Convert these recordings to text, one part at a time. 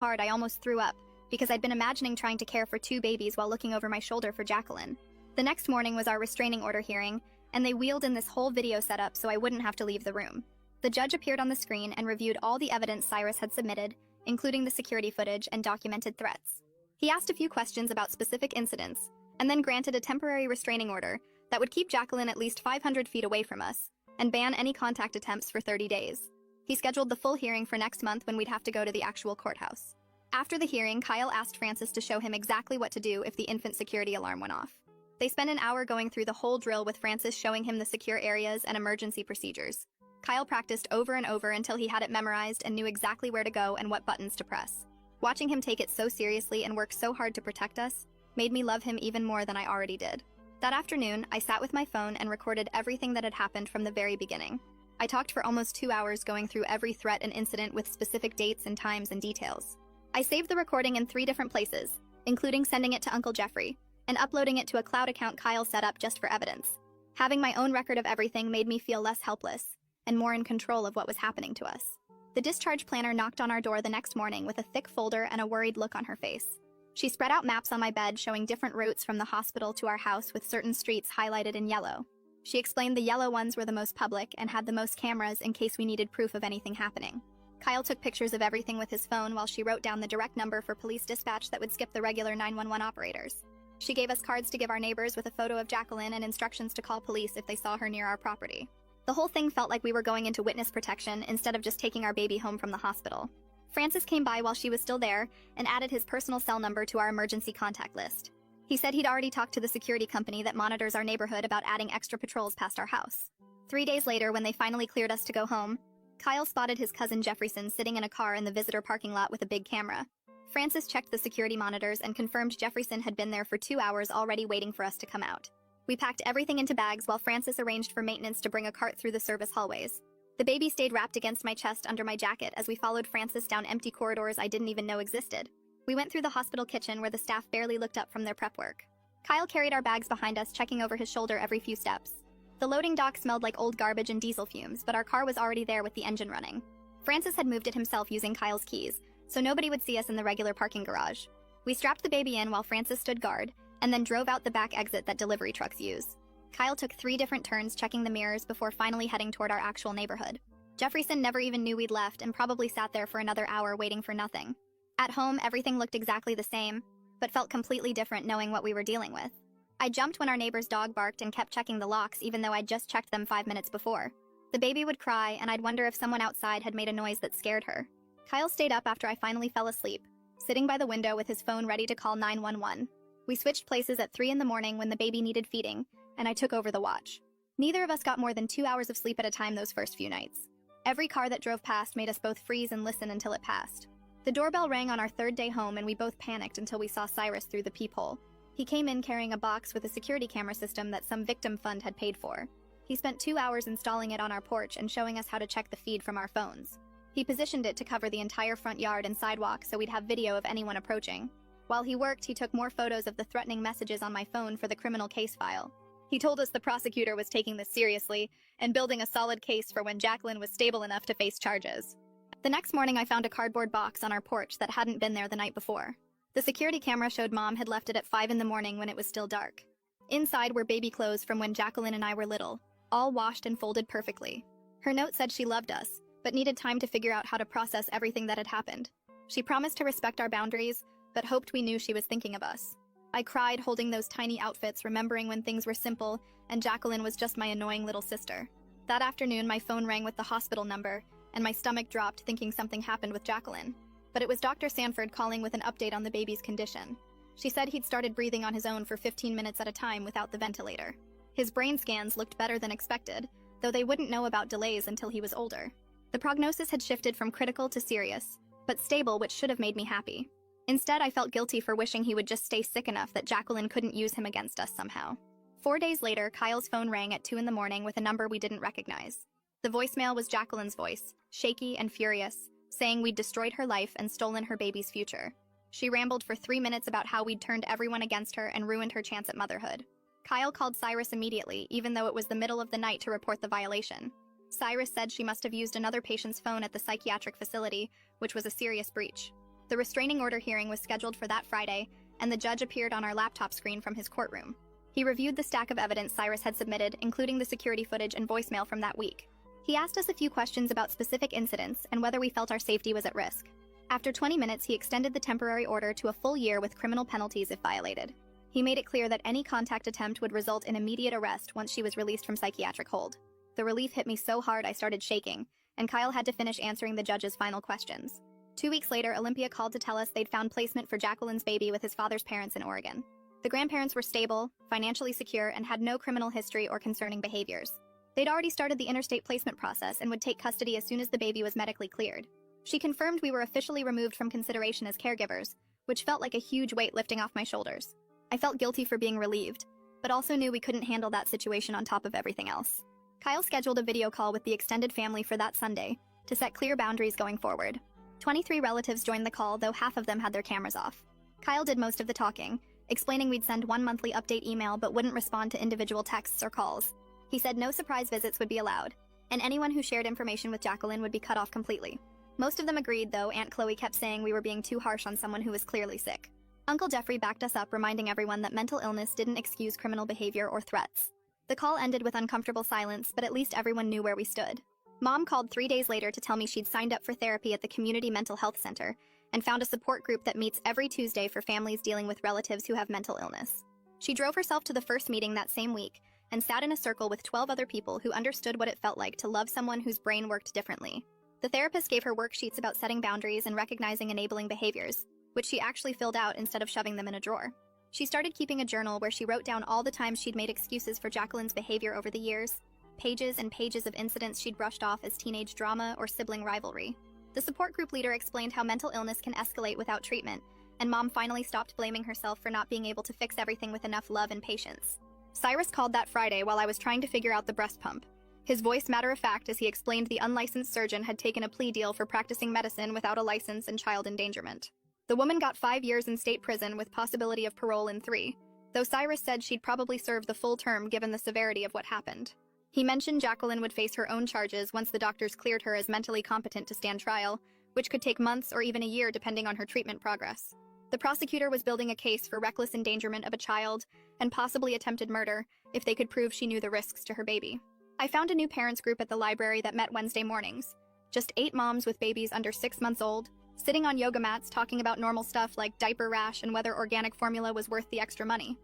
hard I almost threw up, because I'd been imagining trying to care for two babies while looking over my shoulder for Jacqueline. The next morning was our restraining order hearing, and they wheeled in this whole video setup so I wouldn't have to leave the room. The judge appeared on the screen and reviewed all the evidence Cyrus had submitted, including the security footage and documented threats. He asked a few questions about specific incidents, and then granted a temporary restraining order that would keep Jacqueline at least 500 feet away from us, and ban any contact attempts for 30 days. He scheduled the full hearing for next month when we'd have to go to the actual courthouse. After the hearing, Kyle asked Francis to show him exactly what to do if the infant security alarm went off. They spent an hour going through the whole drill with Francis showing him the secure areas and emergency procedures. Kyle practiced over and over until he had it memorized and knew exactly where to go and what buttons to press. Watching him take it so seriously and work so hard to protect us made me love him even more than I already did. That afternoon, I sat with my phone and recorded everything that had happened from the very beginning. I talked for almost 2 hours going through every threat and incident with specific dates and times and details. I saved the recording in 3 different places, including sending it to Uncle Jeffrey, and uploading it to a cloud account Kyle set up just for evidence. Having my own record of everything made me feel less helpless, and more in control of what was happening to us. The discharge planner knocked on our door the next morning with a thick folder and a worried look on her face. She spread out maps on my bed showing different routes from the hospital to our house with certain streets highlighted in yellow. She explained the yellow ones were the most public and had the most cameras in case we needed proof of anything happening. Kyle took pictures of everything with his phone while she wrote down the direct number for police dispatch that would skip the regular 911 operators. She gave us cards to give our neighbors with a photo of Jacqueline and instructions to call police if they saw her near our property. The whole thing felt like we were going into witness protection instead of just taking our baby home from the hospital. Francis came by while she was still there and added his personal cell number to our emergency contact list. He said he'd already talked to the security company that monitors our neighborhood about adding extra patrols past our house. 3 days later, when they finally cleared us to go home, Kyle spotted his cousin Jefferson sitting in a car in the visitor parking lot with a big camera. Francis checked the security monitors and confirmed Jefferson had been there for 2 hours already waiting for us to come out. We packed everything into bags while Francis arranged for maintenance to bring a cart through the service hallways. The baby stayed wrapped against my chest under my jacket as we followed Francis down empty corridors I didn't even know existed. We went through the hospital kitchen where the staff barely looked up from their prep work. Kyle carried our bags behind us, checking over his shoulder every few steps. The loading dock smelled like old garbage and diesel fumes, but our car was already there with the engine running. Francis had moved it himself using Kyle's keys, so nobody would see us in the regular parking garage. We strapped the baby in while Francis stood guard, and then drove out the back exit that delivery trucks use. Kyle took 3 different turns checking the mirrors before finally heading toward our actual neighborhood. Jefferson never even knew we'd left and probably sat there for another hour waiting for nothing. At home, everything looked exactly the same, but felt completely different knowing what we were dealing with. I jumped when our neighbor's dog barked and kept checking the locks even though I'd just checked them 5 minutes before. The baby would cry, and I'd wonder if someone outside had made a noise that scared her. Kyle stayed up after I finally fell asleep, sitting by the window with his phone ready to call 911. We switched places at 3 in the morning when the baby needed feeding, and I took over the watch. Neither of us got more than 2 hours of sleep at a time those first few nights. Every car that drove past made us both freeze and listen until it passed. The doorbell rang on our 3rd day home, and we both panicked until we saw Cyrus through the peephole. He came in carrying a box with a security camera system that some victim fund had paid for. He spent 2 hours installing it on our porch and showing us how to check the feed from our phones. He positioned it to cover the entire front yard and sidewalk so we'd have video of anyone approaching. While he worked, he took more photos of the threatening messages on my phone for the criminal case file. He told us the prosecutor was taking this seriously and building a solid case for when Jacqueline was stable enough to face charges. The next morning, I found a cardboard box on our porch that hadn't been there the night before. The security camera showed Mom had left it at 5 in the morning when it was still dark. Inside were baby clothes from when Jacqueline and I were little, all washed and folded perfectly. Her note said she loved us, but needed time to figure out how to process everything that had happened. She promised to respect our boundaries, but hoped we knew she was thinking of us. I cried holding those tiny outfits, remembering when things were simple and Jacqueline was just my annoying little sister. That afternoon, my phone rang with the hospital number, and my stomach dropped thinking something happened with Jacqueline. But it was Dr. Sanford calling with an update on the baby's condition. She said he'd started breathing on his own for 15 minutes at a time without the ventilator. His brain scans looked better than expected, though they wouldn't know about delays until he was older. The prognosis had shifted from critical to serious, but stable, which should have made me happy. Instead, I felt guilty for wishing he would just stay sick enough that Jacqueline couldn't use him against us somehow. 4 days later, Kyle's phone rang at 2 in the morning with a number we didn't recognize. The voicemail was Jacqueline's voice, shaky and furious, saying we'd destroyed her life and stolen her baby's future. She rambled for 3 minutes about how we'd turned everyone against her and ruined her chance at motherhood. Kyle called Cyrus immediately, even though it was the middle of the night, to report the violation. Cyrus said she must have used another patient's phone at the psychiatric facility, which was a serious breach. The restraining order hearing was scheduled for that Friday, and the judge appeared on our laptop screen from his courtroom. He reviewed the stack of evidence Cyrus had submitted, including the security footage and voicemail from that week. He asked us a few questions about specific incidents and whether we felt our safety was at risk. After 20 minutes, he extended the temporary order to a full year with criminal penalties if violated. He made it clear that any contact attempt would result in immediate arrest once she was released from psychiatric hold. The relief hit me so hard I started shaking, and Kyle had to finish answering the judge's final questions. 2 weeks later, Olympia called to tell us they'd found placement for Jacqueline's baby with his father's parents in Oregon. The grandparents were stable, financially secure, and had no criminal history or concerning behaviors. They'd already started the interstate placement process and would take custody as soon as the baby was medically cleared. She confirmed we were officially removed from consideration as caregivers, which felt like a huge weight lifting off my shoulders. I felt guilty for being relieved, but also knew we couldn't handle that situation on top of everything else. Kyle scheduled a video call with the extended family for that Sunday to set clear boundaries going forward. 23 relatives joined the call, though half of them had their cameras off. Kyle did most of the talking, explaining we'd send one monthly update email but wouldn't respond to individual texts or calls. He said no surprise visits would be allowed, and anyone who shared information with Jacqueline would be cut off completely. Most of them agreed, though Aunt Chloe kept saying we were being too harsh on someone who was clearly sick. Uncle Jeffrey backed us up, reminding everyone that mental illness didn't excuse criminal behavior or threats. The call ended with uncomfortable silence, but at least everyone knew where we stood. Mom called 3 days later to tell me she'd signed up for therapy at the Community Mental Health Center and found a support group that meets every Tuesday for families dealing with relatives who have mental illness. She drove herself to the first meeting that same week and sat in a circle with 12 other people who understood what it felt like to love someone whose brain worked differently. The therapist gave her worksheets about setting boundaries and recognizing enabling behaviors, which she actually filled out instead of shoving them in a drawer. She started keeping a journal where she wrote down all the times she'd made excuses for Jacqueline's behavior over the years, pages and pages of incidents she'd brushed off as teenage drama or sibling rivalry. The support group leader explained how mental illness can escalate without treatment, and Mom finally stopped blaming herself for not being able to fix everything with enough love and patience. Cyrus called that Friday while I was trying to figure out the breast pump. His voice matter-of-fact as he explained the unlicensed surgeon had taken a plea deal for practicing medicine without a license and child endangerment. The woman got 5 years in state prison with possibility of parole in 3, though Cyrus said she'd probably serve the full term given the severity of what happened. He mentioned Jacqueline would face her own charges once the doctors cleared her as mentally competent to stand trial, which could take months or even a year depending on her treatment progress. The prosecutor was building a case for reckless endangerment of a child and possibly attempted murder if they could prove she knew the risks to her baby. I found a new parents group at the library that met Wednesday mornings. Just 8 moms with babies under 6 months old, sitting on yoga mats talking about normal stuff like diaper rash and whether organic formula was worth the extra money.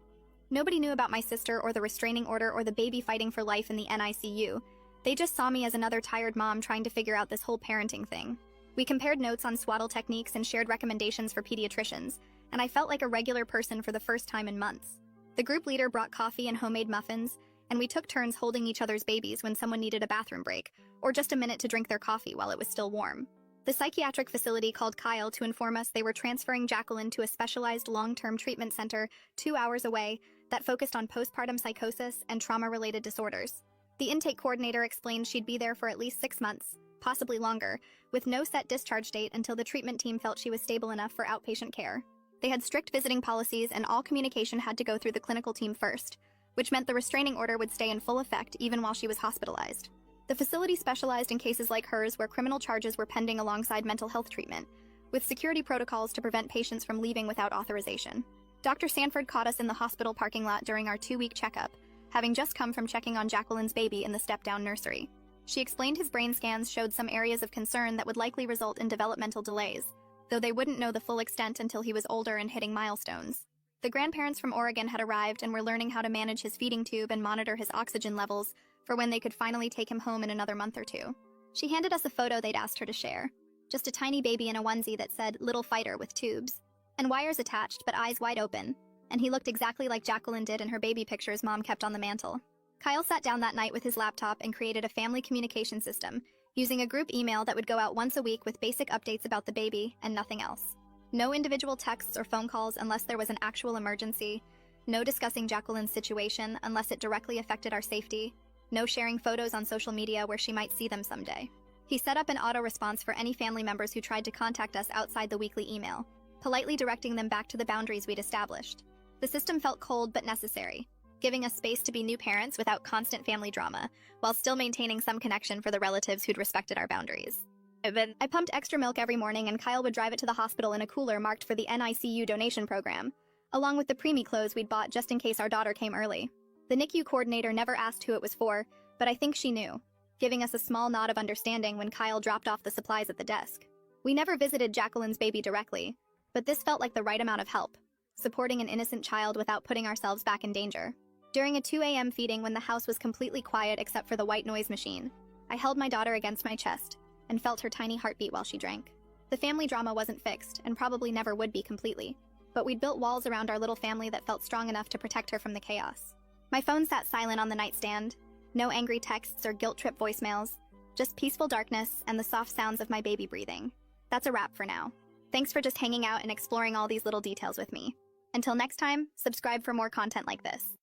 Nobody knew about my sister or the restraining order or the baby fighting for life in the NICU. They just saw me as another tired mom trying to figure out this whole parenting thing. We compared notes on swaddle techniques and shared recommendations for pediatricians, and I felt like a regular person for the first time in months. The group leader brought coffee and homemade muffins, and we took turns holding each other's babies when someone needed a bathroom break, or just a minute to drink their coffee while it was still warm. The psychiatric facility called Kyle to inform us they were transferring Jacqueline to a specialized long-term treatment center 2 hours away that focused on postpartum psychosis and trauma-related disorders. The intake coordinator explained she'd be there for at least 6 months, possibly longer, with no set discharge date until the treatment team felt she was stable enough for outpatient care. They had strict visiting policies and all communication had to go through the clinical team first, which meant the restraining order would stay in full effect even while she was hospitalized. The facility specialized in cases like hers where criminal charges were pending alongside mental health treatment, with security protocols to prevent patients from leaving without authorization. Dr. Sanford caught us in the hospital parking lot during our 2-week checkup, having just come from checking on Jacqueline's baby in the step-down nursery. She explained his brain scans showed some areas of concern that would likely result in developmental delays, though they wouldn't know the full extent until he was older and hitting milestones. The grandparents from Oregon had arrived and were learning how to manage his feeding tube and monitor his oxygen levels for when they could finally take him home in another month or 2. She handed us a photo they'd asked her to share. Just a tiny baby in a onesie that said, "Little fighter" with tubes. And wires attached, but eyes wide open. And he looked exactly like Jacqueline did in her baby pictures Mom kept on the mantle. Kyle sat down that night with his laptop and created a family communication system, using a group email that would go out once a week with basic updates about the baby and nothing else. No individual texts or phone calls unless there was an actual emergency. No discussing Jacqueline's situation unless it directly affected our safety. No sharing photos on social media where she might see them someday. He set up an auto-response for any family members who tried to contact us outside the weekly email, politely directing them back to the boundaries we'd established. The system felt cold but necessary, giving us space to be new parents without constant family drama, while still maintaining some connection for the relatives who'd respected our boundaries. I pumped extra milk every morning, and Kyle would drive it to the hospital in a cooler marked for the NICU donation program, along with the preemie clothes we'd bought just in case our daughter came early. The NICU coordinator never asked who it was for, but I think she knew, giving us a small nod of understanding when Kyle dropped off the supplies at the desk. We never visited Jacqueline's baby directly, but this felt like the right amount of help, supporting an innocent child without putting ourselves back in danger. During a 2 a.m. feeding when the house was completely quiet except for the white noise machine, I held my daughter against my chest and felt her tiny heartbeat while she drank. The family drama wasn't fixed, and probably never would be completely, but we'd built walls around our little family that felt strong enough to protect her from the chaos. My phone sat silent on the nightstand, no angry texts or guilt-trip voicemails, just peaceful darkness and the soft sounds of my baby breathing. That's a wrap for now. Thanks for just hanging out and exploring all these little details with me. Until next time, subscribe for more content like this.